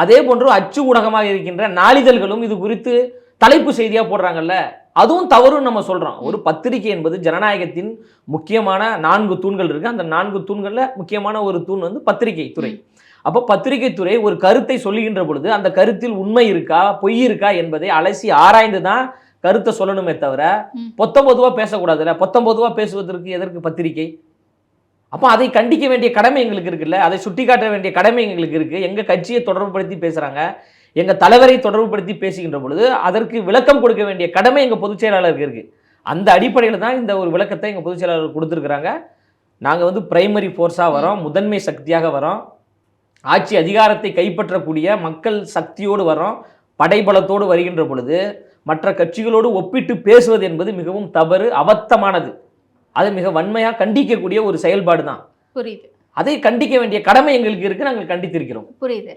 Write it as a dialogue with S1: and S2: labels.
S1: அதே போன்று அச்சு ஊடகமாக இருக்கின்ற நாளிதழ்களும் இது குறித்து தலைப்பு செய்தியா போடுறாங்கல்ல, அதுவும் தவறுன்னு நம்ம சொல்றோம். ஒரு பத்திரிகை என்பது ஜனநாயகத்தின் முக்கியமான 4 தூண்கள் இருக்கு. அந்த 4 தூண்கள்ல முக்கியமான ஒரு தூண் வந்து பத்திரிகை துறை. அப்போ பத்திரிகை துறை ஒரு கருத்தை சொல்லுகின்ற பொழுது அந்த கருத்தில் உண்மை இருக்கா பொய் இருக்கா என்பதை அலசி ஆராய்ந்து தான் கருத்தை சொல்லணுமே தவிர பொத்தம்பொதுவா பேசக்கூடாதுல்ல. பொத்தம்பொதுவா பேசுவதற்கு எதற்கு பத்திரிகை? அப்போ அதை கண்டிக்க வேண்டிய கடமை எங்களுக்கு இருக்குல்ல, அதை சுட்டிக்காட்ட வேண்டிய கடமை எங்களுக்கு இருக்கு. எங்க கட்சியை தொடர்புபடுத்தி பேசுறாங்க, எங்க தலைவரை தொடர்புபடுத்தி பேசுகின்ற பொழுது அதற்கு விளக்கம் கொடுக்க வேண்டிய கடமை எங்க பொதுச் செயலாளருக்கு இருக்கு. அந்த அடிப்படையில் தான் இந்த ஒரு விளக்கத்தை எங்க பொதுச் செயலாளர் கொடுத்துருக்குறாங்க. நாங்க வந்து பிரைமரி ஃபோர்ஸா வரோம், முதன்மை சக்தியாக வரோம், ஆட்சி அதிகாரத்தை கைப்பற்றக்கூடிய மக்கள் சக்தியோடு வரோம், படைபலத்தோடு வருகின்ற பொழுது மற்ற கட்சிகளோடு ஒப்பிட்டு பேசுவது என்பது மிகவும் தவறு, அபத்தமானது. அதை மிக வன்மையாக கண்டிக்கக்கூடிய ஒரு செயல்பாடு தான்.
S2: புரியுது.
S1: அதை கண்டிக்க வேண்டிய கடமை எங்களுக்கு இருக்கு, நாங்கள் கண்டித்திருக்கிறோம்.
S2: புரியுது.